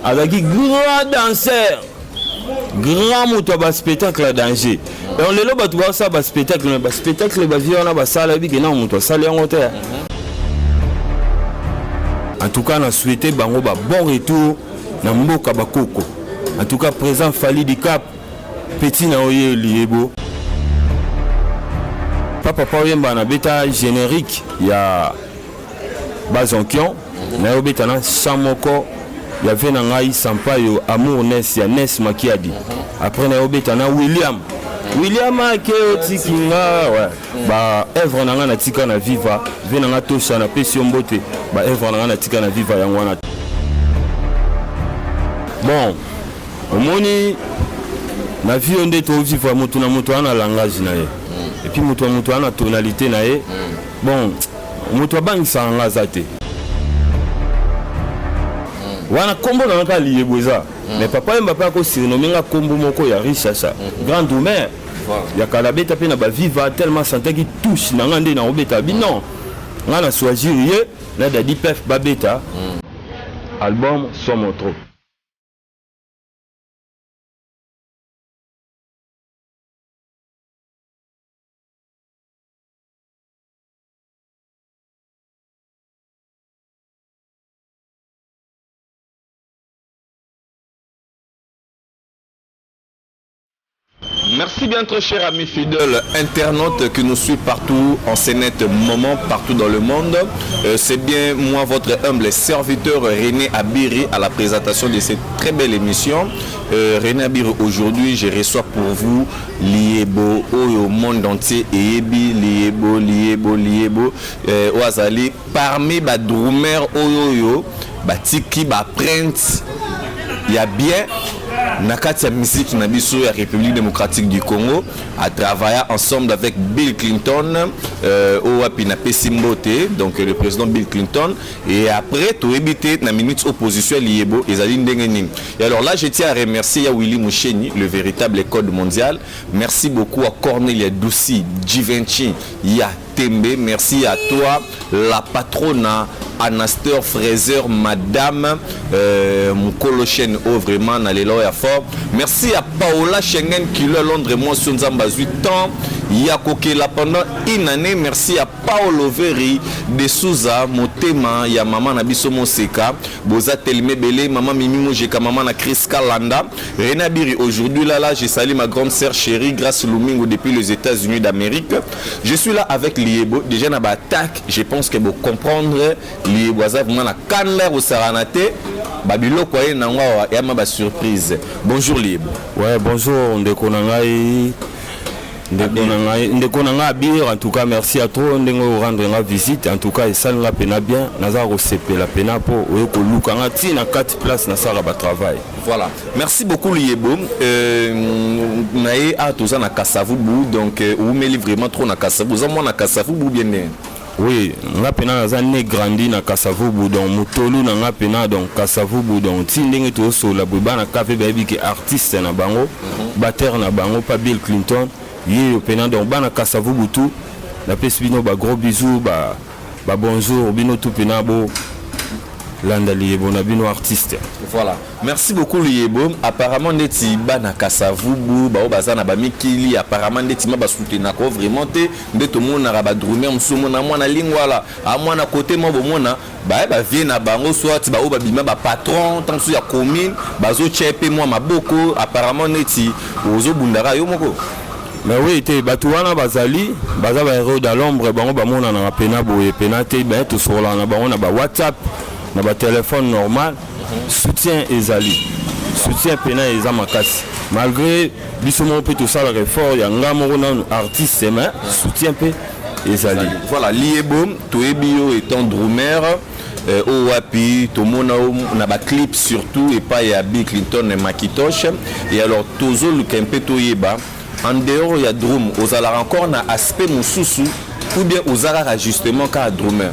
azaki grand danseur, grand moto ba spectacle à danger. Et on lelo batu ba ça ba spectacle, mais ba spectacle ba vie on a ba sala bi que non moto sala en terre. En tout cas, on a souhaité bango ba bon retour na mboka bakoko. En tout cas, présent Fally Dicap petit na oye liebo. Papa Yemba na beta générique ya Bazonkion na yo beta na Samoko ya vena ngai Sampayo Amour Ness ya Ness Makiadi. Après na yo beta na William ake otikinga ouais. Ba œuvre na nga na tika na viva vena nga tosha na pesi mbote ba œuvre na nga na tika na viva yango wana. Bon, omoni na vie onde to vivre mutu na mutu ana langage na ye. Et puis mutu ana tonalité na ye. Bon, mutu abangisa nga zate. Wana kombo na nga liyeboza. Mais papa Yemba pa ko surnommer kombo moko ya Richasa. Grand Doumer. Ya kalabeta pe na ba viva tellement santé qui touche na ngande na obeta bi non. Nga na choisir ye na dadi pef babeta. Album Somo trop. Merci bien très cher ami fidèle internaute qui nous suit partout en CNET moment, partout dans le monde. C'est bien moi votre humble serviteur René Abiri à la présentation de cette très belle émission. René Abiri, aujourd'hui je reçois pour vous Liebo au monde entier et Liebo Oazali parmi ba drummer oyoyo ba tiki ba prince il y a bien Nakati ya musique na biso ya République démocratique du Congo a travaillé ensemble avec Bill Clinton au Apina Pesimbote, donc le président Bill Clinton, et après tout évité na minute opposition Liebo et Zaline Dengenim. Et alors là je tiens à remercier ya Willy Moucheni, le véritable code mondial. Merci beaucoup à Cornelia Doussi, Givenchy, ya Tembe, merci à toi la patronne Anaster Fraser, Madame Mukolochen, oh vraiment na lelo ya fort. Merci à Paola Schengen qui le Londres moi sur Nzamba 8 ans. Yakokela pendant une année. Merci à Paolo Veri de Souza Motema ya maman na biso Moseka Boza Telme Bele maman Mimi Mojeka maman na Chris Kalanda René Abiri. Aujourd'hui là je salue ma grande sœur chérie Grace Lumingo depuis les États-Unis d'Amérique. Je suis là avec Liebo déjà na ba attaque. Je pense que vous comprendre Liebo za vraiment na kanler au Saranate Babilo kwa ye nangwa ya ma ba surprise. Bonjour Liebo. Ouais, bonjour ndeko na ngai. Ndeko na nga Abir, en tout cas merci à toi ndengo rendre la visite. En tout cas et ça nga pena bien naza receper la pena po oyeko luka nga ti na 4 places na sala ba travail. Voilà. Merci beaucoup Liebo. Naé a toza na Kasavubu donc ou me vraiment trop na Kasavubu. Za moi na Kasavubu bien né. Oui, nga pena naza né grandi na Kasavubu donc mutolu na nga pena donc Kasavubu donc ti ndenge to so la buba na café baby ki artiste na bango, batteur na bango pa Bill Clinton. Yé pena donc bana Kasavubu tout la pesi bino ba gros bisous ba bonjour bino tout pena bo landa Liebo na bino artiste. Voilà. Merci beaucoup Liebo. Apparemment neti bana Kasavubu ba bazana ba mikili apparemment neti ma ba soutenir ko vraiment te ndeto mona ba drummer msumo na mwana lingwala a mwana côté mo bomona ba vie na bango soit ba bima ba patron tant ya commune bazo chepe moi maboko apparemment neti ozo bundara yo moko. Mais oui, Batouana Bazali, Bazaba héros de l'ombre, Bango Bamona na pena boye penate, ben tout sur la na ba WhatsApp, na ba téléphone normal, soutien Ezali, soutien pena Ezamakasi. Malgré bisomo peut tout ça le effort, ya ngamoro na artiste mais soutien pe Ezali. Voilà, Liebo, Toebio étant drummer. Au Wapi, tout le monde a ba clip surtout et pas ya Bill Clinton et Makitosh. Et alors Tozo le Kempeto Yeba. En dehors il y a drum, vous allez encore un aspect mususu ou bien vous allez justement qu'à drummer.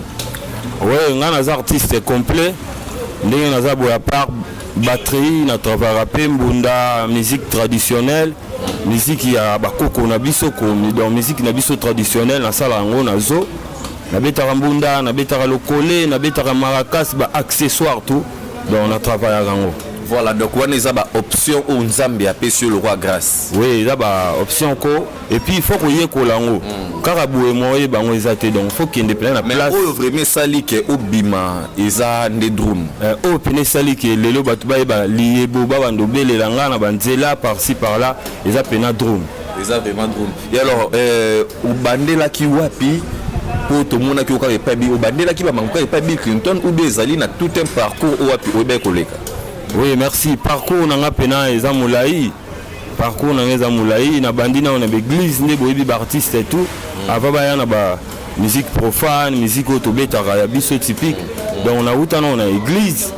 Oui, on a un artiste complet. On a à part batterie, on a travaillé mbunda musique traditionnelle, musique qui a bakoko na biso comme dans musique na biso traditionnelle na sala ngo nazo. Na betara mbunda, na betara lokole, na betara maracas ba accessoire tout. Donc on a travaillé à ngo. Voilà, donc on a ba option où Nzambe a payé sur le roi grâce. Oui, ça ba option ko et puis il faut qu'on y ait kolango. Karabou et moi bango ezate donc faut qu'il y ait plein la mais place. Mais vraiment sali que obima eza ne drum. O pene sali que lelo batuba ba liebo ba bandobele langa na banzela par-ci par-là, eza pena drum. Eza vraiment drum. Et alors ubandela ki wapi pour tout le monde qui a pas bien ubandela ki ba manka pas Bill Clinton ou bien zali na tout un parcours ou wapi obe koleka. Oui, merci. Parcours nanga pena eza moulaï. Parcours nanga eza moulaï na bandina on a l'église ne boyebi ba artiste et tout. Avant ba yana ba musique profane, musique autobeta ya biso typique. Donc on a on a église.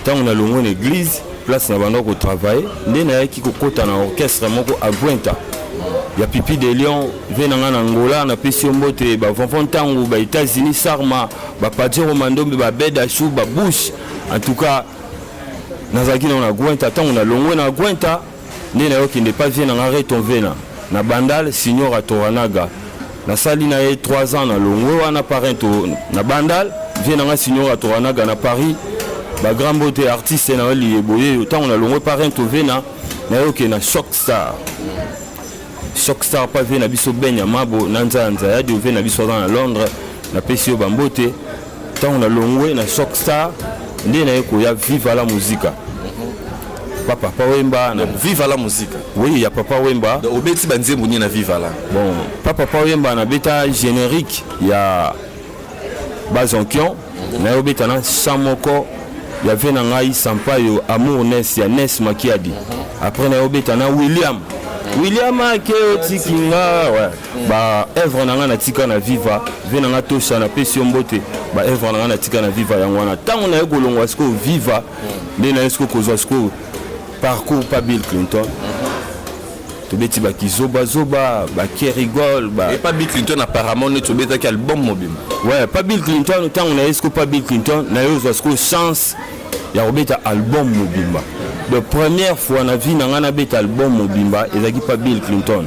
Tant on a longo une église, place na bando ko travailler, ndena ki ko kota na orchestre moko à Gwenta. Ya Pipi de Lion venanga na Angola na pesi mbote ba Fonfontango ba États-Unis Sarma, ba Padjero Mandombe ba Beda Chou ba Bush. En tout cas nazaki na Gwenta tant on a longo na Gwenta, ndena yo ki ne pas vient na reton vena. Na Bandal Signor Atoranaga. Na sali na 3 ans na longo wana parento na Bandal vient na Signor Atoranaga na Paris. Ba grand beauté artiste na li boye autant on a longo parento vena na yo ki na Shock Star. Shock Star pas vient na biso benya mabo na nzanza ya de vient na biso dans Londres na pesio bambote tant on a longo na Shock Star ndena yeko ya Viva la Musica. Papa Wemba na Viva la Musique. Oui, il y a Papa Wemba. Donc obeti banze muni na Viva la. Bon, Papa Wemba na beta générique, il y a Bazonkion, na obeta na Samoko, il y avait Nangai Sampaio Amour Ness, ya Ness Makiadi. Après na obeta na William Akeo Tikinga, ouais. Ba œuvre nanga na tika na Viva, venanga tosha na pesi mbote. Ba œuvre nanga na tika na Viva yangwana. Tango na yeko longwa sko Viva, ndena esko kozwa sko parcours pas Bill Clinton. Tu beti ba kizoba zoba, ba qui rigole, ba. Et pas Bill Clinton apparemment ne tu beta quel album mobile. Ouais, pas Bill Clinton, tant on a esco pas Bill Clinton, na yo zosko chance ya robeta album mobile. De première fois na vie na beta album mobile ezaki pas Bill Clinton.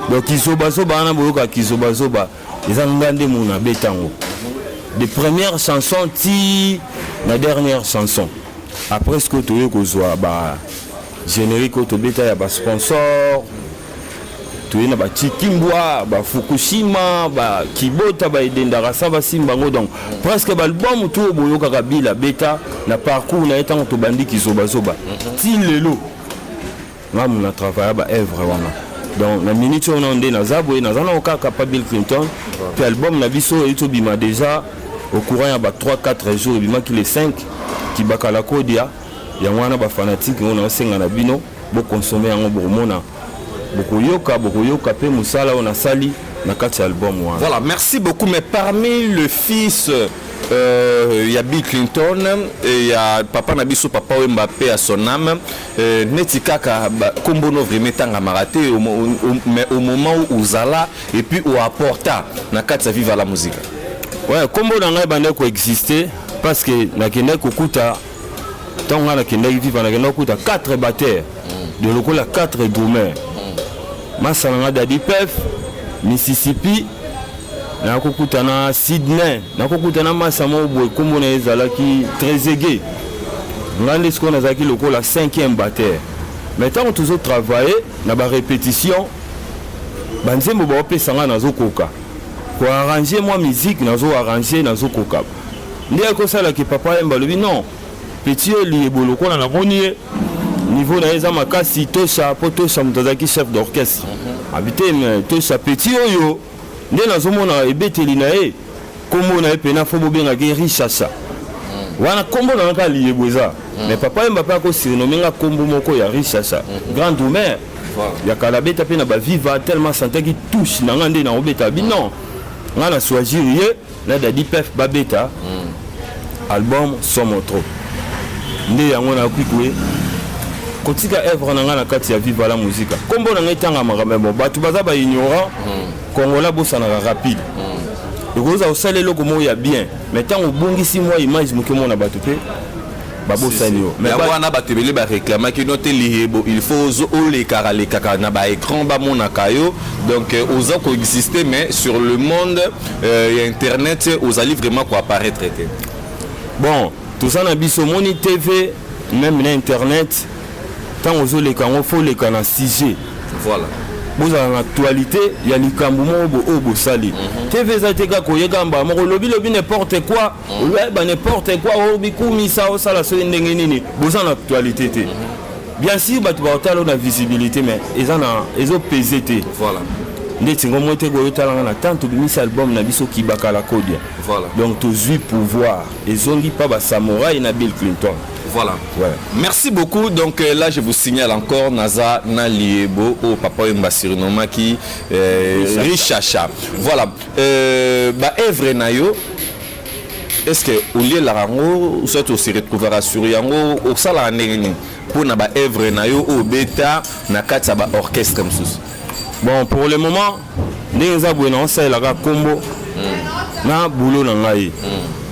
Donc kizoba zoba na boyoka kizoba zoba, ezangande mona betango. De première chanson ti la dernière chanson. Après ce que tu veux kozwa ba générique autobeta ya ba sponsor tu na ba Chikimbwa ba Fukushima ba Kibota ba Edendara Saba Simbango donc presque ba album tout boyoka kabila beta na parcours na etango to bandi kizoba zoba ti lelo ngamu na travailler ba œuvre wana donc na minute on ndé na zabo et na zana okaka pa Bill Clinton puis album na biso et to bima déjà au courant ya ba 3-4 jours bima ki les 5 qui bakala kodia ya mwana ba fanatique on a senga na bino bo consommer yango bomona bokoyoka pe musala on a sali na kati album wana. Voilà, merci beaucoup. Mais parmi le fils il y a Bill Clinton et il y a papa Nabiso Papa Mbappé à son âme netikaka kombono vraiment tanga maraté mais au moment où Zala et puis où apporta na kati ya Viva la Musique. Ouais, kombo na ngai bande ko exister parce que na kende kokuta tonga na kende Viva na kende kokuta 4 batteurs de lokola 4 drummers. Masalanga Daddy Pef, Mississippi, na kokuta na Sydney, na kokuta na Masamo boy kombo na ezalaki Trezeguet. Ngande ce qu'on a zaki lokola 5e batteur. Maintenant toujours travailler na ba répétition. Banzembo ba opesanga nazo koka. Ko arranger moi musique nazo arranger nazo koka. Ndiye ko sala ki papa Emba lobi non. Petit li boloko na bonier. Niveau na eza makasi tosha po tosha mutazaki chef d'orchestre. Habité mais tosha petit oyo. Ndiye nazomona ebeteli na e. Kombo na epena fo bobenga ki Richasa. Wana kombo na nka li eboza. Mais papa Emba pa ko surnommer kombo moko ya Richasa. Grand drummer. Ya kalabeta pe na ba Viva tellement santé qui touche na ngande na obeta bi non. Ngana choisir ye na Daddy Pef babeta. Album Somo trop. Ndi yango na kwikwe. Kotika œuvre na ngana kati ya Viva la Musique. Kombo na ngetanga makambo batu baza ba ignorant. Kongola bossa na rapide. Ekoza osale loko mo ya bien. Mais tant obongisi moi image mokemo na batu pe. Mais wana batebele ba réclamer que note liebo il faut les kaka na ba écran ba monaka yo donc oza ko exister mais sur le monde internet oza vraiment quoi apparaître. Bon, tout ça na biso moni TV même na internet tant aux les canaux faut les canaux 6G voilà vous avez l'actualité il y a les camboumons au sali TV ça te gako yegamba mo lobi n'importe quoi ouais bah n'importe quoi au biku misa au sala so ndenge nini vous en actualité te bien sûr bah tu vas avoir la visibilité mais ils en a ils ont pesé te voilà ndeti ngomo te go yotala na tant de album na biso ki bakala kodia voilà donc tous huit pouvoir ils ont dit pas ba samouraï na Bill Clinton. Voilà. Ouais. Merci beaucoup. Donc là, je vous signale encore Naza Naliebo au Papa Mbasirinoma qui Richacha. Voilà. Bah Evre Nayo. Est-ce que au lieu la rango ou soit aussi retrouvera sur yango au sala nengeni pour na ba Evre Nayo au beta na katsa ba orchestre msus. Bon pour le moment, ndeza bwena ça la combo na boulot na ngai.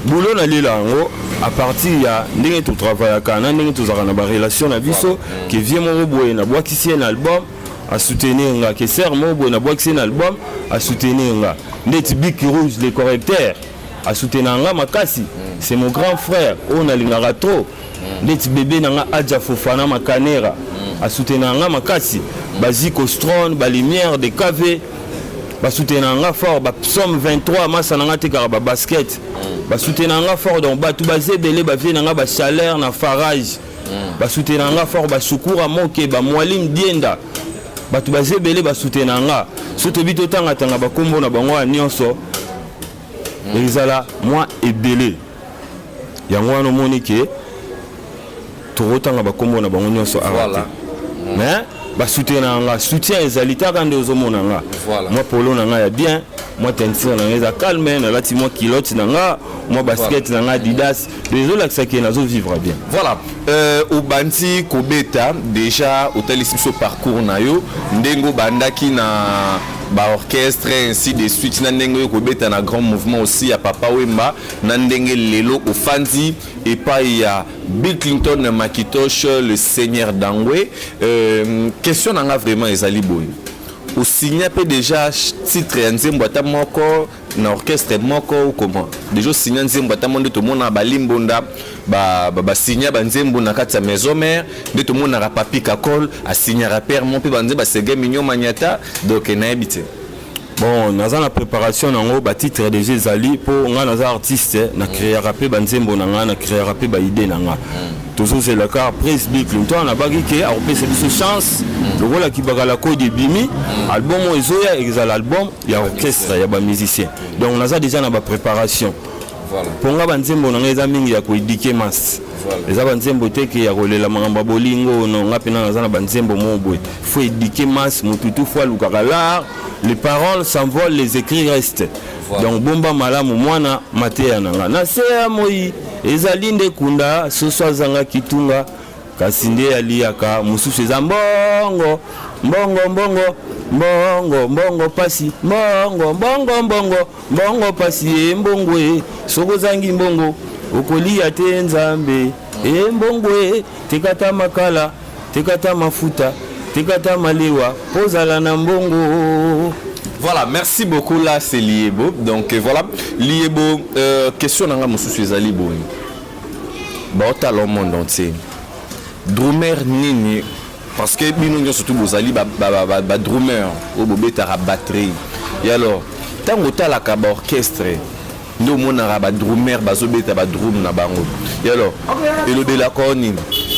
Boulot na lilango à partir ya ndenge tu travailler kana ndenge tu zaka na ba relation na biso que vient mo boye na bois qui un album à soutenir nga que ser mo boye na bois qui un album à soutenir nga ndeti Bic Rouge les correcteurs à soutenir nga makasi c'est mon grand frère on a lingara trop ndeti bébé na nga Adja Fofana Makanera à soutenir nga makasi Baziko Strong ba lumière de KV ba soutenir nga fort ba Psaume 23 masa nga te karaba basket ba soutenir nga fort donc ba tout basé belé ba vie nga ba chaleur na farage ba soutenir nga fort ba Shukura Moke ba Mwalim Dienda ba tout basé belé ba soutenir nga surtout bito tanga tanga ba kombo na bango nyonso ezala moi ebelé yango wana monike to tanga ba kombo na bango nyonso arrêté mais ba soutenir nga soutien ezalita quand aux homona nga moi polo na nga ya bien moi tensir na nga calme na lati moi kilote na nga moi basket na nga Adidas les autres ça qui nazo vivre bien voilà au banti kobeta déjà au télévision parcours na yo ndengo bandaki na ba orchestre ainsi de suite na ndengo kobeta na grand mouvement aussi à Papa Wemba na ndenge lelo au Fanzi et pas il y a Bill Clinton Makitosh le seigneur d'Angwe question nanga vraiment ezali boy au signer peut déjà titre nzembo ata moko na orchestre moko ou comment déjà signer nzembo ata monde to mona balimbonda ba signer ba nzembo na kati ya maison mère de to mona ra papi kakol a signer ra père mon pe banze ba sege mignon maniata donc na habité bon naza na préparation nango ba titre déjà ezali pour nga naza artiste na créer rapper ba nzembo na nga na créer rapper ba idée na nga toujours c'est le cas prince Bill Clinton na bagi ke a repé cette chance le rôle qui bagala ko de bimi album ozoya exal album ya orchestre ya ba musicien donc naza déjà na ba préparation voilà pour nga ba nzembo na nga eza mingi ya ko éduquer masse les abanzembo te ke ya kolela mangamba bolingo no nga pena naza na ba nzembo mo boy faut éduquer masse mututu fois lukakala les paroles s'envolent les écrits restent voilà. Donc bomba malamu mwana mateya nanga na seya moi ezali nde kunda soso zanga kitunga kasinde aliaka mususu eza mbongo mbongo mbongo mbongo mbongo pasi mbongo mbongo mbongo mbongo pasi mbongwe soko zangi mbongo okolia te nzambe mbongwe tekata makala tekata mafuta tekata malewa pozala na mbongo. Voilà, merci beaucoup là, c'est Liebo. Donc voilà, Liebo, question nanga mususu ezali boy. Ba otala au monde entier. Drummer nini parce que bino surtout bozali ba drummer o bobeta ra batterie. Et alors, tango tala ka ba orchestre ndo mona ba drummer bazobeta ba drum na bango. Et alors, elobe la koni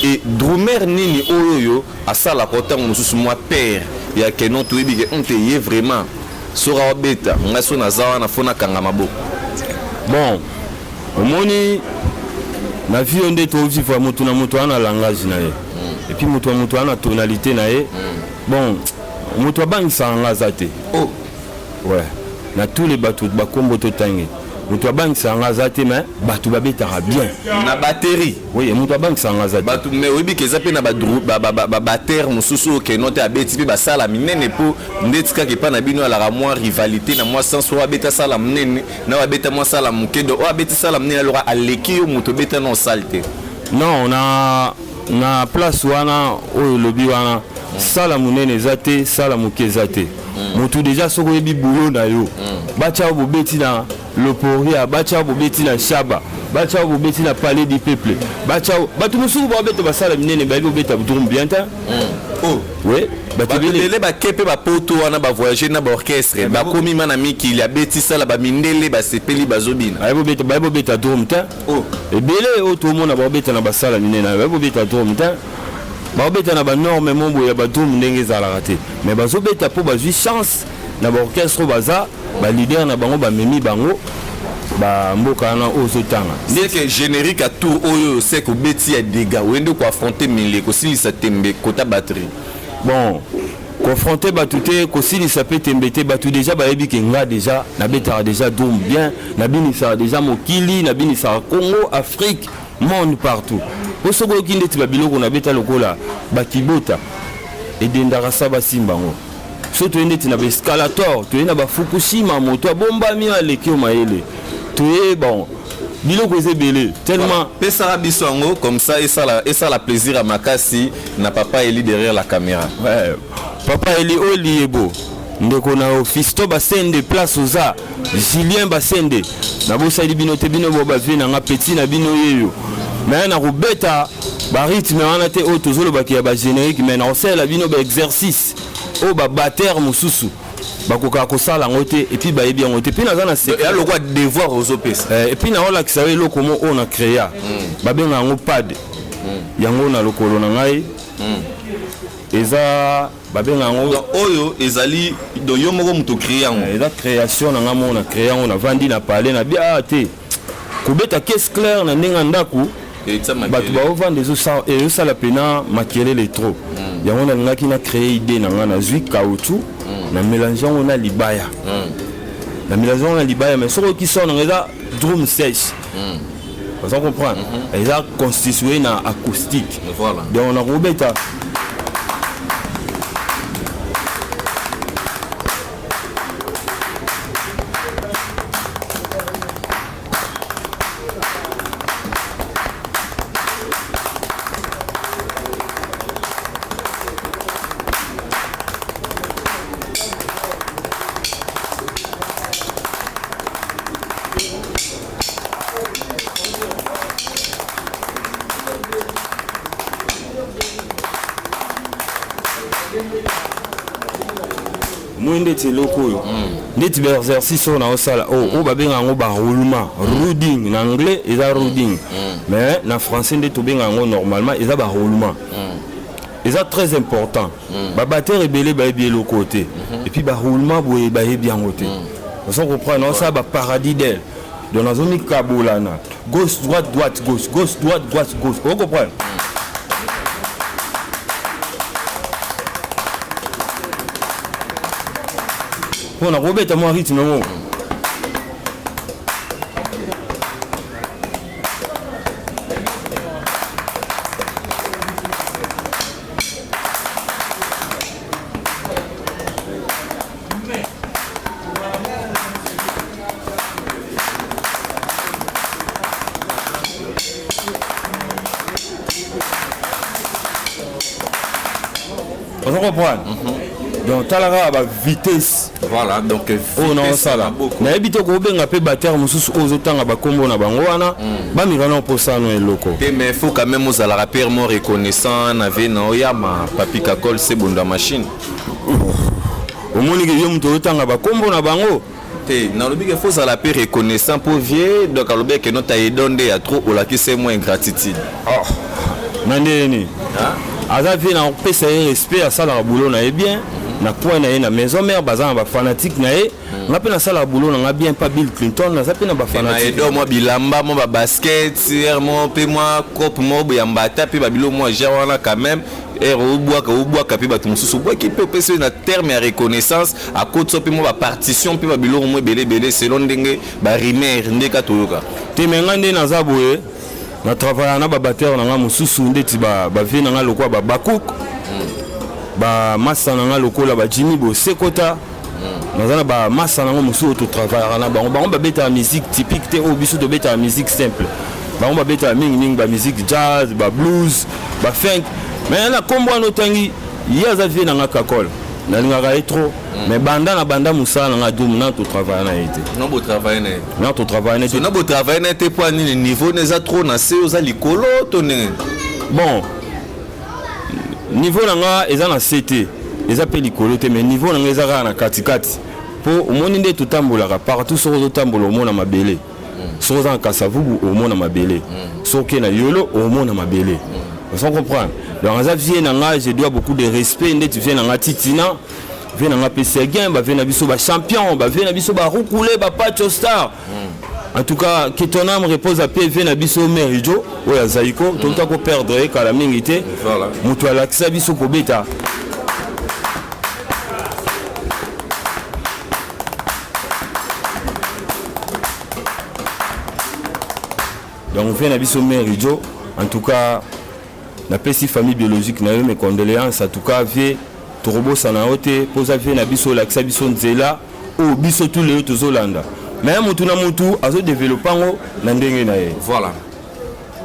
et drummer nini oyo asala ko tango mususu moi père ya kenon to ebi ke onte ye vraiment sora beta ngaso na zawa na fona kanga maboko. Bon, omoni na vie onde to vivre mutu na mutu ana langage na ye. Et puis mutu ana tonalité na ye. Bon, mutu abangisa ngazate. Oh. Ouais. Na tous les bateaux ba kombo to tangi. Mutu abangisa ngazate mais bateau babetara bien. Na batterie. Oui, mutu abangisa ngazate. Bateau mais obi keza pe na ba batteur mususu ke note abeti pe ba sala minene po ndetika ke pa na bino ala moi rivalité na moi sans soit beta sala minene na beta moi sala mukedo o abeti sala minene alors aleki yo mutu beta non salte. Non, na place wana o lobi wana sala munene zate sala muke zate. Mutu déjà soko yebi boulot na yo. Bacha bo beti na Loporia, bacha bobeti na Shaba, bacha bobeti na Palais du Peuple, bacha batu musuku babeta basala minene ba bobeta drum bien ta. Oh, oui, batebele ba kepe ba poto wana ba voyager na ba orchestre, ba komi manami ki ya beti sala ba mindele ba sepeli bazobina. Ba bobeta drum ta. Oh, ebele o to mona bobeta na basala minene ba bobeta drum ta. Ba bobeta na ba norme mombo ya ba drum ndenge za la raté. Mais bazobeta po bazui chance na ba orchestre baza ba leader na bango ba memi bango ba mboka na ozotanga c'est que générique à tour oyo c'est que beti ya dégâts wende ko affronter mille ko silisa tembe kota batterie bon confronter batute ko silisa pe tembete batu déjà ba yebi ke nga déjà na beta déjà drum bien na binisa déjà mokili na binisa Congo Afrique monde partout osoko kinde ti babiloko na beta lokola bakibota edendaka saba simbango surtout ende tina escalator tu ena ba Fukushima moto bombami aleki o maele tu es bon biloko ezebele tellement pesa bisongo comme ça et ça la plaisir à Makasi na papa Eli derrière la caméra. Ouais, papa Eli Oliebo ndeko na Fisto Basende place oza Julien Basende na bosa ili bino te bino boba vina nga petit na bino yeyo mais na robeta ba rythme wana te o tozolo baki ya ba générique mais na osela bino ba exercice o ba batteur mususu bakoka kosala ngote et puis ba yebi ngote puis naza na il y a le droit de devoir aux opes et puis na ola kisawe lokomo on a créé ba benga ngo pad yango na lokolo na ngai eza ba benga ngo oyo ezali do yo moko muto créer yango eza création na ngamo na créer yango na vandi na parler na bia te kubeta caisse claire na ndenga ndaku batu ba ovanda ça la pena makelele trop yango na ngaki na créer idée na ngana zui kautu na mélange on a libaya na mélange on a libaya mais soko qui sonne eza drum sèche vous comprenez eza constitué na acoustique voilà donc on a robeta mwende teloko yo ndeti ba exercice on a osala o ba benga ngo ba roulement routing na anglais eza routing mais na français ndeti to benga ngo normalement eza ba roulement eza très important ba batteur ebele ba bien le côté et puis ba roulement boye ba bien côté on comprend non ça ba paradis d'elle dans la zone kabolana gauche droite droite gauche gauche droite droite gauche on comprend. On a robeta moi rythme non. On comprend. Donc talara ba vitesse voilà donc oh non ça là na ebito ko benga pe batteur mususu ozotanga ba kombo na bango wana ba mirana posano eloko mais faut quand même aux la père mon reconnaissant na ve na oyama papi kakol c'est bonda machine au moni que yo muto otanga ba kombo na bango te na lobi que faut ça la père reconnaissant pour vieux donc alobi que notre edonde ya trop o la qui c'est moins gratitude oh nandeni aza vie na pesa respect à ça la boulot na bien na point na na maison mère bazan ba fanatique na e nga pe na sala boulot na bien pas Bill Clinton na zape na ba fanatique na edo moi bilamba moi ba basket moi pe moi coupe moi ya mbata pe ba bilo moi j'ai wana quand même et au ka pe ba tumususu bois qui peut pesa na terme ya reconnaissance à côté so pe moi ba partition pe ba bilo moi belé selon ndenge ba rimer ndeka toyoka te menga nde na zaboye na travailler na ba batteur na nga mususu ndeti ba vie na nga lokwa ba bakuk ba massa na nga lokola ba Jimmy Bosekota nazana ba massa na nga mususu to travailler na bango ba beta musique typique te o biso de beta musique simple ba beta mingi ba musique jazz ba blues ba funk mais na kombo no tangi yaza vie na nga kakol nalingaka ye trop mais banda mosala nanga dum na totravaille na ye te na botravaille na te na botravaille na te mpo nini niveau neza trop na se oza likolo to ndenge bon niveau nanga eza na se te eza mpe likolo te mais niveau nanga eza kaka na katikati mpo omoni nde totambolaka partout soki ozotambola omona mabele soki oza na kasavubu omona mabele soki na yolo omona mabele on comprend donc aza vie nanga je dois beaucoup de respect nde tu vie nanga titina vie nanga pe seguin ba vie na biso ba champion ba vie na biso ba roucoulé ba patch star en tout cas que ton âme repose à pied vie na biso merijo oya zaiko tout ta ko perdre kala mingi te voilà mutu alakisa biso ko beta donc vie na biso merijo en tout cas na pesi famille biologique na yo mes condoléances en tout cas vie torobosa na ote poza vie na biso lakisa biso nzela o biso tous les autres Zolanda mais mutu na mutu azo développer ngo na ndenge na ye voilà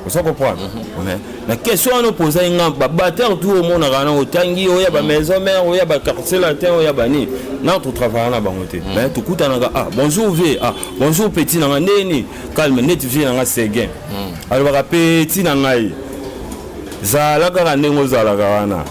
on comprend la question on pose nga ba batteur tout au monde na otangi oya ba maison mère oya ba quartier latin oya bani na to travailler na bangote mais tout kuta na ah bonjour vie ah bonjour petit na ndeni calme net vie na seguin alors ba petit na ngai zala ka ndengo zala ka wana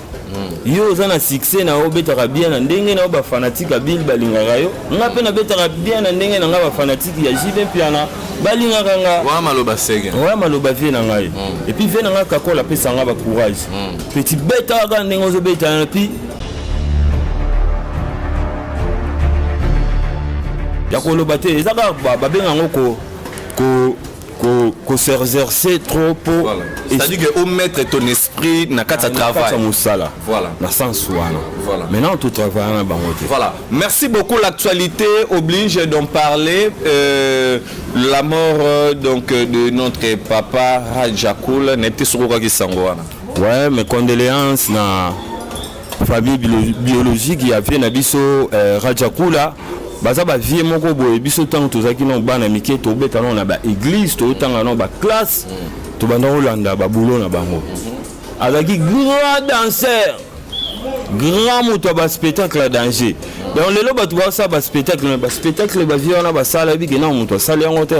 yo za na succès na obetaka bien na ndenge na ba fanatique bil balingaka yo nga pe na betaka bien na ndenge na nga ba fanatique ya JB piana balingaka nga wa maloba sege wa maloba vie na ngai et puis vie na nga kakola pesa nga ba courage petit beta ka ndenge zo beta na puis ya ko lo baté ezaka ba benga ngoko ko s'exercer trop pour voilà. C'est-à-dire que au mettre ton esprit na kata travail voilà na sens voilà maintenant tout travail na bangote voilà merci beaucoup l'actualité oblige d'en parler la mort donc de notre papa Rajakoul n'était sur quoi qui sangwana ouais mes condoléances na famille biologique il y avait na biso Rajakoula baza ba vie moko boye biso tant tozaki no bana mike to beta no na ba église to tanga no ba classe to banda Holanda ba boulot na bango azaki grand danseur grand moto ba spectacle danger donc lelo ba to ba spectacle ba vie na ba sala bi ke na moto sala yango te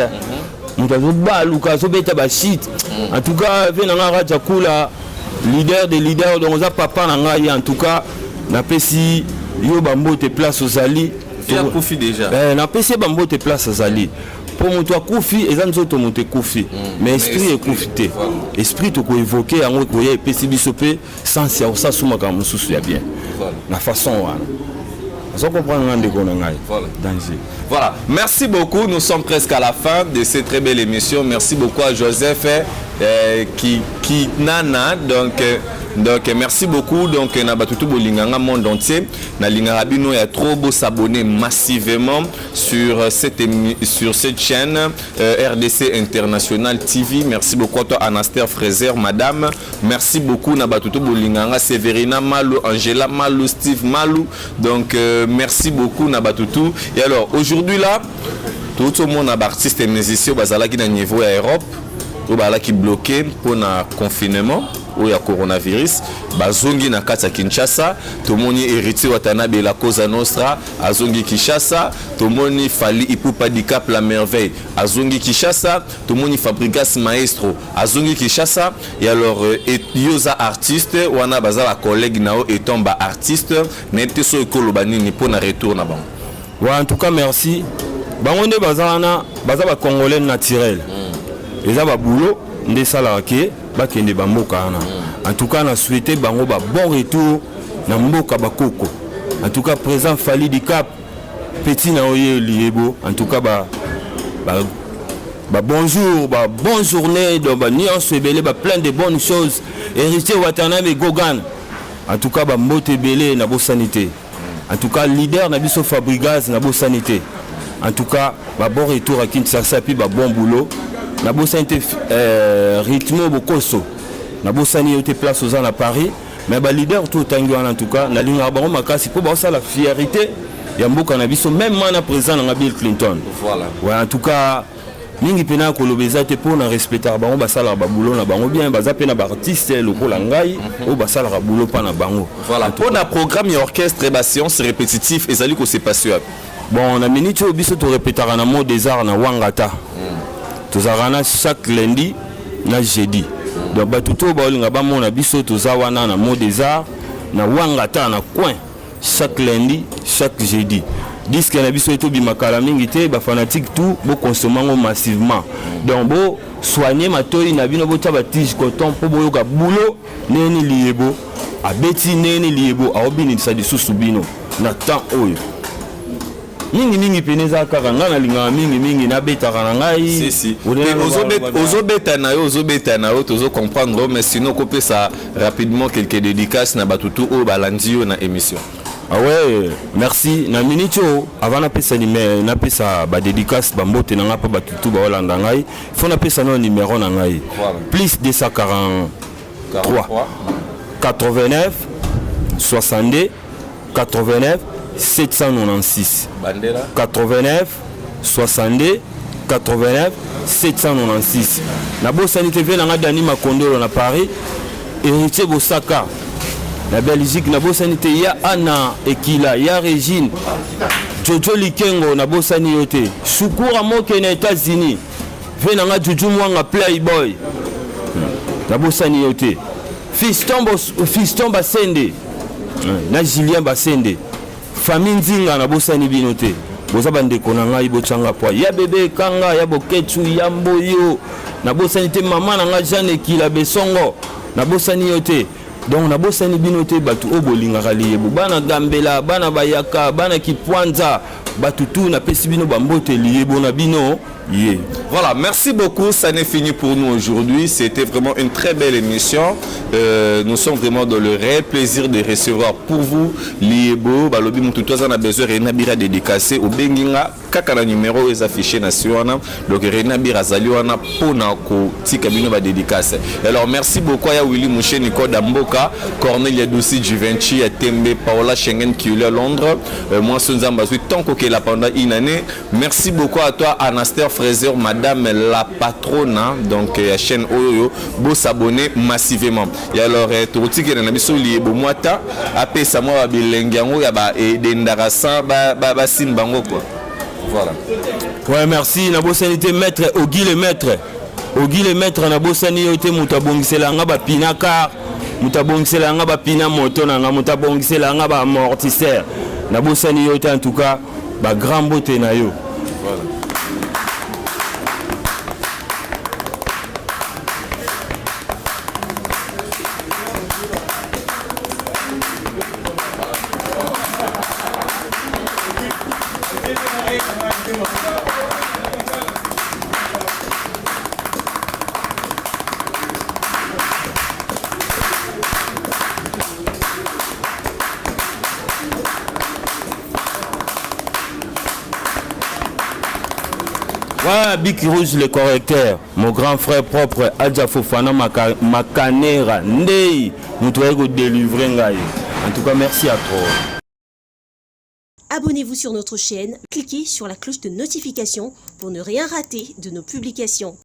moto zo ba luka so beta ba shit en tout cas ve na Raja Kula leader des leaders donc za papa na ngai en tout cas na pesi yo ba mbote place aux ali il a Koufi déjà na PC bambo te place azali pour moto Koufi et nzoto moto Koufi mais esprit est Koufi te esprit to ko évoquer yango ko ye PC bisope sans ya ça suma ka mususu ya bien la façon wana ça comprendre ngande ko na ngai danger voilà merci beaucoup nous sommes presque à la fin de cette très belle émission merci beaucoup à Joseph qui nana donc merci beaucoup donc na batutu bolinganga monde entier na lingara bino ya trop beau s'abonner massivement sur cette chaîne RDC International TV merci beaucoup à toi Anastasia Fraser madame merci beaucoup na batutu bolinganga Severina Malou Angela Malou Steve Malou donc merci beaucoup na batutu et alors aujourd'hui là tout le monde a artiste et musicien bazala qui na niveau à Europe ou bala qui bloqué pour na confinement ou ya coronavirus bazongi na kati ya Kinshasa tomoni héritier Watanabe la Cosa Nostra azongi Kinshasa tomoni Fali Ipupa Dicap la merveille azongi Kinshasa tomoni Fabrigas Maestro azongi Kinshasa et alors yoza artiste wana bazala collègue nao étant ba artiste nete so ekoloba nini pour na retour na bango ouais en tout cas merci bango nde bazana ba congolais naturel eza ba boulot nde sala ke bakende ba mboka wana en tout cas na souhaiter bango ba bon retour na mboka bakoko en tout cas présent Fali Dicap petit na oye liebo en tout cas ba bonjour ba bonne journée donc ba nuance belé ba plein de bonnes choses héritier Watanabe Gogan en tout cas ba mbote belé na bo sanité en tout cas leader na biso Fabrigas na bo sanité en tout cas ba bon retour à Kinshasa puis ba bon boulot na bosante rythme bokoso na bosani yote place aux à Paris mais ba leader tout tangi en tout cas na linga bango makasi pour ba ça la fierté ya mboka na biso même mana présent na Bill Clinton voilà ouais en tout cas mingi pena kolobeza te pour na respecter bango basala ba boulot na bango bien baza pena ba artiste lokola ngai o basala ba boulot pa na bango. Voilà, pour na programme et orchestre et ba séance répétitive ezali ko se passer. Bon, na minute au biso to répétera na mot des arts na Wangata. Tozarana chaque lundi na jeudi. Donc batuto ba olinga ba mona biso tozawana na mot des arts na Wangata na coin chaque lundi, chaque jeudi. Disque na biso eto bimakala mingi te ba fanatique tout bo consommer massivement. Donc bo soigner matoi na bino bo taba tige coton po bo yoka boulot neni liebo abeti neni liebo aobini sa disusu bino na temps oyo. Mingi peneza kaka nga na linga mingi na beta kana ngai. Si. Ozobeta na yo tozo comprendre mais sinon couper ça rapidement quelques dédicaces na batutu o balandi yo na émission. Ah ouais, merci. Na minito avant na pesa na pesa ba dédicace ba mbote na ngapa batutu ba olanda ngai. Faut na pesa no numéro na ngai. Plus 243 89 62 89 796. Bandera 89 62 89 796. Na bosani TV na Dani Makondolo na Paris. Héritier Bosaka la Belgique na bosani te ya Anna Ekila ya Régine Jojo Likengo na bosani yote Shukura Moke na États-Unis vena nga Juju Mwanga Playboy na bosani yote Fiston Basende na Julien Basende famille Nzinga na bosani binote boza bandeko na ngai bochanga po ya bebe kanga ya bokechu ya mboyo na bosani te mama na nga Jeanne Ekila Besongo na bosani yote. Donc na bosani binote batu obolinga kaliyebu bana gambela bana bayaka bana kipwanza batu tout na pesi bino bambote liyebo na bino. Yeah. Voilà, merci beaucoup, ça n'est fini pour nous aujourd'hui. C'était vraiment une très belle émission. Nous sommes vraiment dans le réel plaisir de recevoir pour vous Liebo, Balobi Moutoutouaz, on a besoin de Renabira dédicacé au Benginga, Kakana numéro est affiché national. Donc Renabira Zaliwana Ponako, Tikabino va dédicacé. Alors merci beaucoup à Willy Mouché, Nico Damboka, Cornelia Doussi, Givenchy, Tembe, Paola Schengen qui est à Londres. Moi, Sunzamba, tant que là pendant une année. Merci beaucoup à toi, Anastasia Fraser, madame la patronne, donc la chaîne Oyo, beau s'abonner massivement. Et alors, tout le monde qui est dans le liebo moita, après ça moi bilengiango ya ba et dendarasa ba simbango quoi. Voilà. Ouais, merci. Na bosanité maître Ogi le maître na bosani yote mutabongisela nga ba pinaka, mutabongisela nga ba pina moto na nga mutabongisela nga ba amortisseur. Na bosani yote en tout cas ba grand beauté na yo. Voilà. Voilà, Big Rouge le correcteur, mon grand frère propre, Adja Fofana Makanera, Ndei, nous devons délivrer. En tout cas, merci à toi. Abonnez-vous sur notre chaîne, cliquez sur la cloche de notification pour ne rien rater de nos publications.